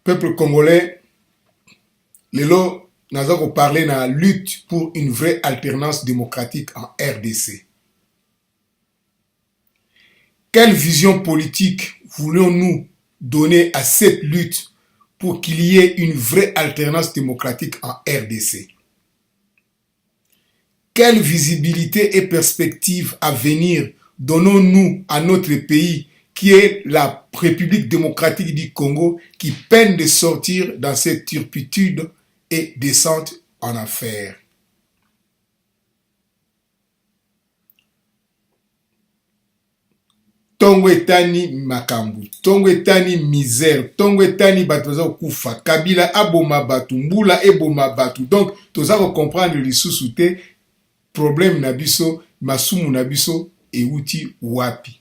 Peuple congolais, lelo naza parler na lutte pour une vraie alternance démocratique en RDC. Quelle vision politique voulons-nous donner à cette lutte pour qu'il y ait une vraie alternance démocratique en RDC? Quelle visibilité et perspective à venir donnons-nous à notre pays qui est la République démocratique du Congo qui peine de sortir dans cette turpitude et descente en affaires? Tongo etani makambu, tongo etani misère, tongo etani batoza kufa, Kabila aboma batu, Mbula eboma batu. Donc, toza comprendre lisusu te problème na biso, masumu na biso euti wapi.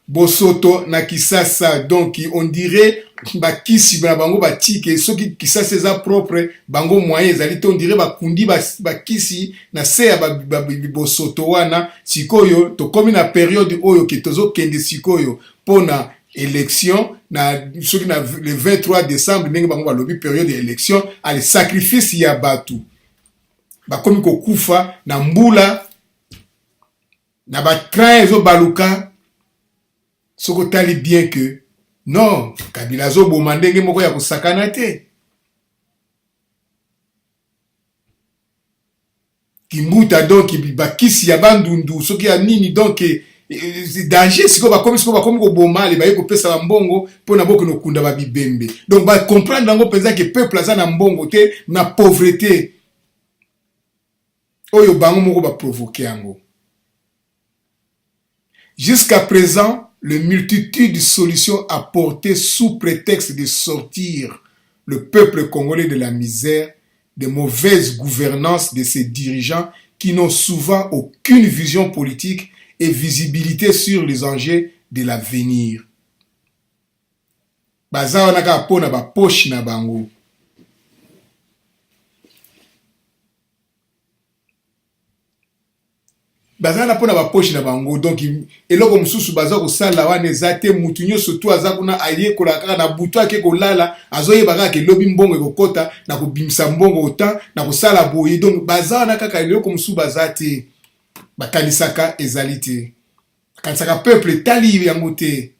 Bosoto na Kisasa, donc on dirait bakisi na bango batike soki Kisasa eza propre bango moyen ezali on dirait bakundi bakisi na se ya bosoto wana sikoyo tokomi na période oyo ke tozo kende sikoyo pona élection na soki na le 23 décembre ndenge bango balobi période d'élection ale sacrifice ya batu bakomi kokufa na mbula na bakran ezo baluka. Soko tali bien que non, Kabila zo bomandenge moko ya kusakana te. Kimbuta donc bakisi ya bandundu soki ya nini donc danger siko bakomi ko boma le baye ko pesa ba mbongo pona boko no kunda ba bibembe. Donc ba comprendre ngo penza que peuple aza na mbongo te na pauvreté. Oyo bango moko ba provoquer yango. Jusqu'à présent, le multitude de solutions apportées sous prétexte de sortir le peuple congolais de la misère, de mauvaise gouvernance de ses dirigeants qui n'ont souvent aucune vision politique et visibilité sur les enjeux de l'avenir. Baza wanaka pona ba poche na bango. Baza na pona ba poche na bango donc eloko mususu baza ko sala wana ezate mutu nyoso tu aza kuna aye kolaka na butu ake kolala azoye baka ke lobi mbongo ekokota na kubimisa mbongo autant na kosala boye donc baza na kaka eloko mususu bazate bakanisaka ezalite kanisaka peuple tali yango te.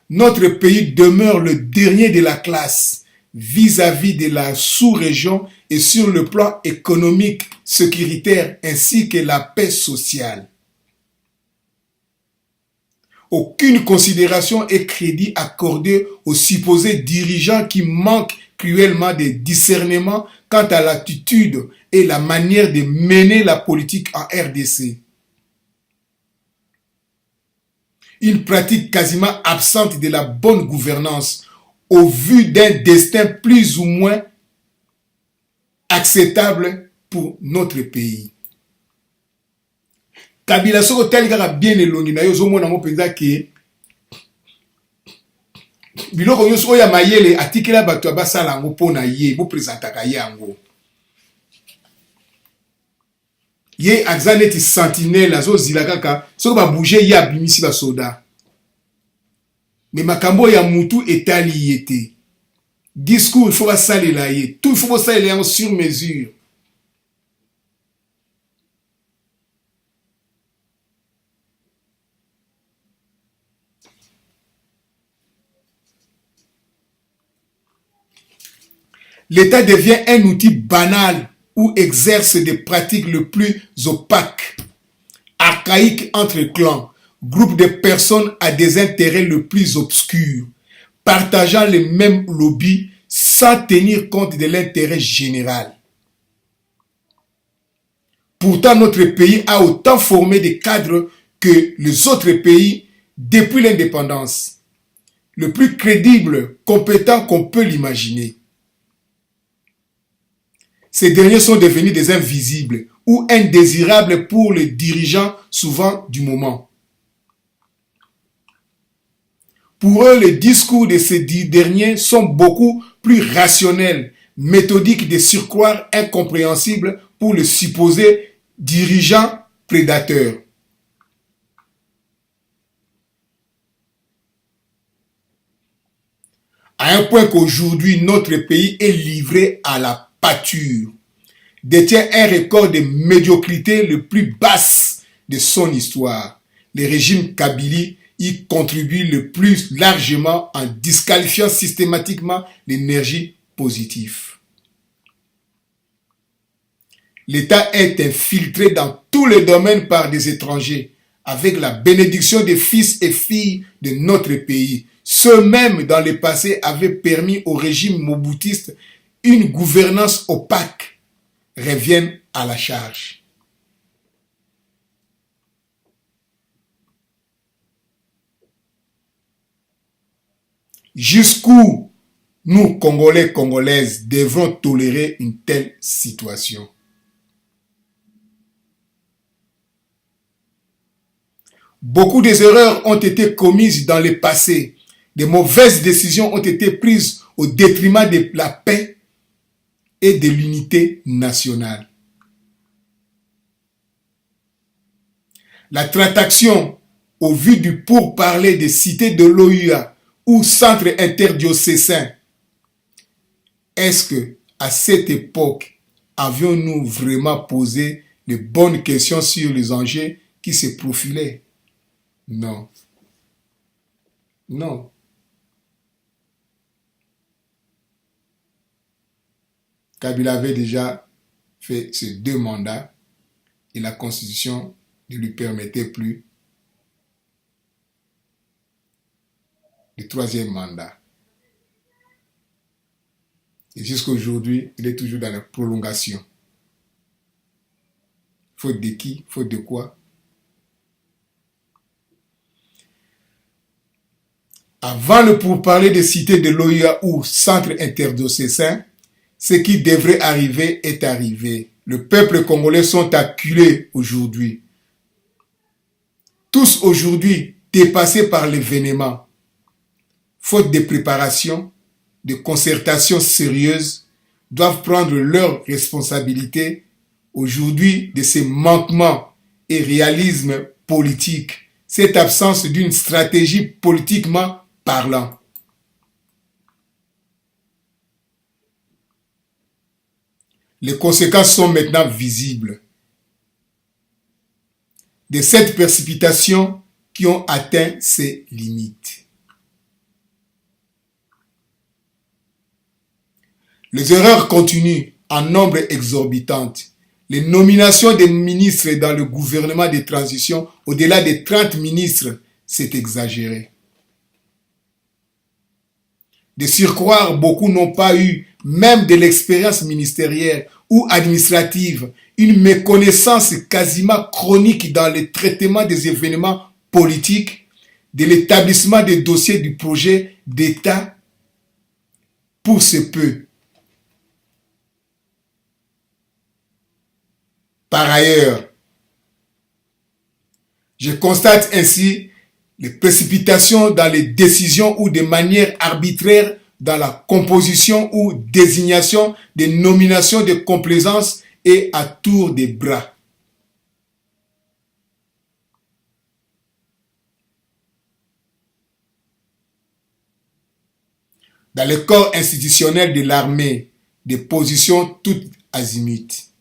Notre pays demeure le dernier de la classe vis-à-vis de la sous-région et sur le plan économique, sécuritaire ainsi que la paix sociale. Aucune considération et crédit accordé aux supposés dirigeants qui manquent cruellement de discernement quant à l'attitude et la manière de mener la politique en RDC. Une pratique quasiment absente de la bonne gouvernance au vu d'un destin plus ou moins acceptable pour notre pays. Kabila soko tali kaka bien elongi na yo zomona ngo penza ke biloko nyonso oya mayele atikela bato basala ngo pona ye bo presentaka yango. Ye axaneti sentinelle azo zila kaka soko ba bouger ya bimisi ba soda. Mais makambo ya mutu etali yete. Discours il faut pas saler ye. Tout il faut pas saler yango sur mesure. L'État devient un outil banal où exerce des pratiques le plus opaques, archaïques entre clans, groupes de personnes à des intérêts le plus obscurs, partageant les mêmes lobbies sans tenir compte de l'intérêt général. Pourtant, notre pays a autant formé des cadres que les autres pays depuis l'indépendance, le plus crédible, compétent qu'on peut l'imaginer. Ces derniers sont devenus des invisibles ou indésirables pour les dirigeants souvent du moment. Pour eux, les discours de ces derniers sont beaucoup plus rationnels, méthodiques de surcroît incompréhensibles pour les supposés dirigeants prédateurs. à un point qu'aujourd'hui notre pays est livré à la pâture, détient un record de médiocrité le plus basse de son histoire. Le régime Kabylie y contribue le plus largement en disqualifiant systématiquement l'énergie positive. L'État est infiltré dans tous les domaines par des étrangers, avec la bénédiction des fils et filles de notre pays. Ceux-mêmes dans le passé avaient permis au régime moboutiste une gouvernance opaque, reviennent à la charge. Jusqu'où nous, Congolais, Congolaises, devrons tolérer une telle situation? Beaucoup des erreurs ont été commises dans le passé. De mauvaises décisions ont été prises au détriment de la paix et de l'unité nationale. La traduction au vu du pourparler des cités de l'OUA ou centre interdiocésain, est-ce que à cette époque avions-nous vraiment posé les bonnes questions sur les enjeux qui se profilaient? Non. Non. Kabila avait déjà fait ses 2 mandats et la Constitution ne lui permettait plus le 3e mandat. Et jusqu'à aujourd'hui, il est toujours dans la prolongation. Faute de qui? Faute de quoi? Avant le pourparler des cités de l'OUA ou centre interdiocésain, ce qui devrait arriver est arrivé. Le peuple congolais sont acculés aujourd'hui. Tous aujourd'hui dépassés par l'événement. Faute de préparation, de concertation sérieuse, doivent prendre leurs responsabilités aujourd'hui de ces manquements et réalismes politiques, cette absence d'une stratégie politiquement parlant. Les conséquences sont maintenant visibles de cette précipitation qui ont atteint ses limites. Les erreurs continuent en nombre exorbitant. Les nominations des ministres dans le gouvernement de transition, au-delà de 30 ministres, c'est exagéré. De surcroît, beaucoup n'ont pas eu même de l'expérience ministérielle ou administrative, une méconnaissance quasiment chronique dans le traitement des événements politiques, de l'établissement des dossiers du projet d'État pour ce peu. Par ailleurs, je constate ainsi les précipitations dans les décisions ou de manière arbitraire dans la composition ou désignation des nominations de complaisance et à tour de bras. Dans le corps institutionnel de l'armée, des positions toutes azimuts.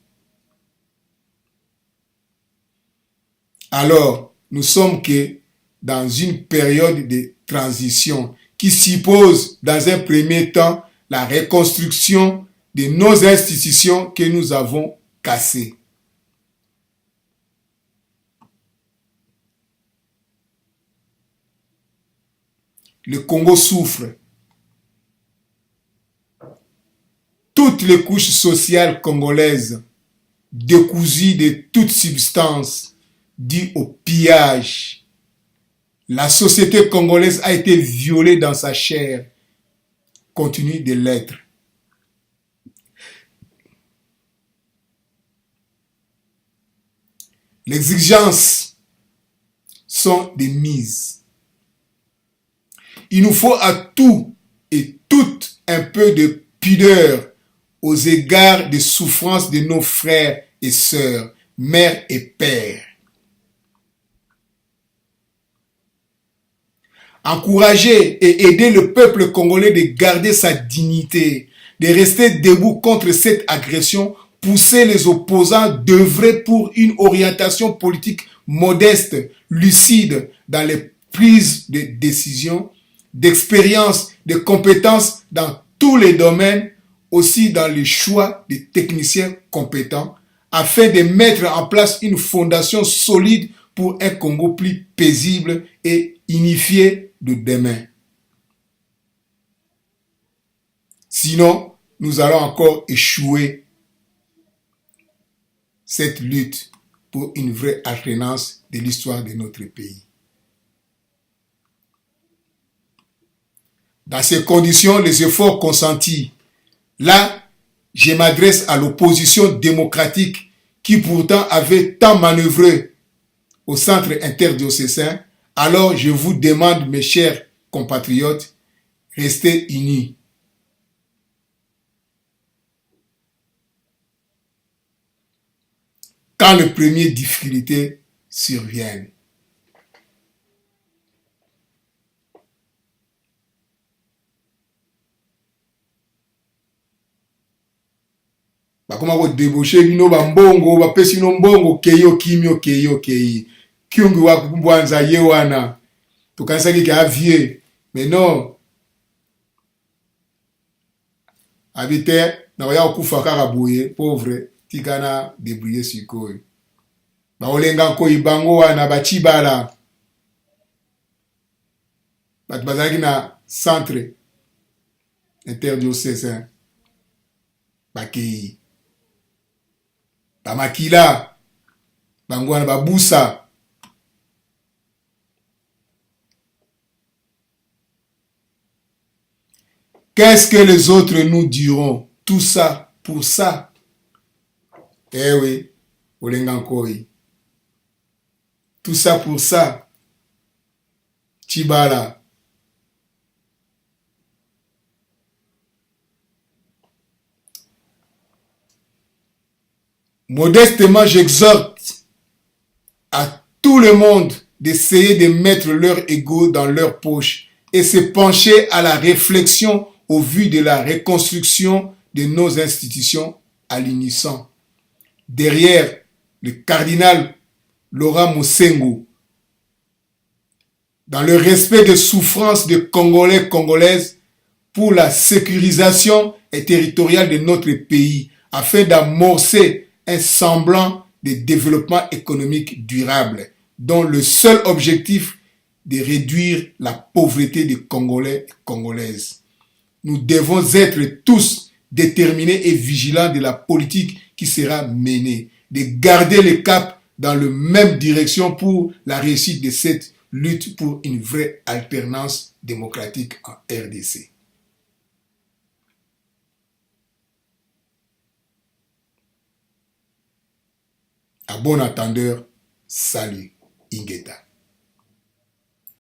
Alors, nous sommes que dans une période de transition qui suppose dans un premier temps la reconstruction de nos institutions que nous avons cassées. Le Congo souffre. Toutes les couches sociales congolaises, décousues de toute substance, due au pillage. La société congolaise a été violée dans sa chair, continue de l'être. Les exigences sont des mises. Il nous faut à tout et toutes un peu de pudeur aux égards des souffrances de nos frères et sœurs, mères et pères. encourager et aider le peuple congolais de garder sa dignité, de rester debout contre cette agression, pousser les opposants d'œuvrer pour une orientation politique modeste, lucide dans les prises de décision, d'expérience, de compétences dans tous les domaines, aussi dans le choix des techniciens compétents, afin de mettre en place une fondation solide pour un Congo plus paisible et unifié de demain. Sinon, nous allons encore échouer cette lutte pour une vraie alternance de l'histoire de notre pays. Dans ces conditions, les efforts consentis, là, je m'adresse à l'opposition démocratique qui pourtant avait tant manœuvré au centre interdiocésain. Alors je vous demande, mes chers compatriotes, restez unis. Quand les premières difficultés surviennent. Bakoma ko débaucher bino bambongo bapesi no mbongo keyo kimyo keyo keyi kyungu wa kubwanza ye wana tukansaki ka vie mais non habiter na waya kufa kaka boye pauvre tikana débrouiller sikoyo baolenga ko ibango wana bachibala bat bazaki na centre interdiocésain baki bamakila bangwana babusa qu'est-ce que les autres nous diront? Tout ça pour ça. Eh oui, Olengankoi. Tout ça pour ça. Chibala. Modestement, j'exhorte à tout le monde d'essayer de mettre leur ego dans leur poche et se pencher à la réflexion au vu de la reconstruction de nos institutions à l'unisson. Derrière le cardinal Laurent Mosengo, dans le respect des souffrances des Congolais, Congolaises, pour la sécurisation et territoriale de notre pays, afin d'amorcer un semblant de développement économique durable, dont le seul objectif est de réduire la pauvreté des Congolais et Congolaises. Nous devons être tous déterminés et vigilants de la politique qui sera menée, de garder le cap dans la même direction pour la réussite de cette lutte pour une vraie alternance démocratique en RDC. À bon entendeur, salut Ingeta.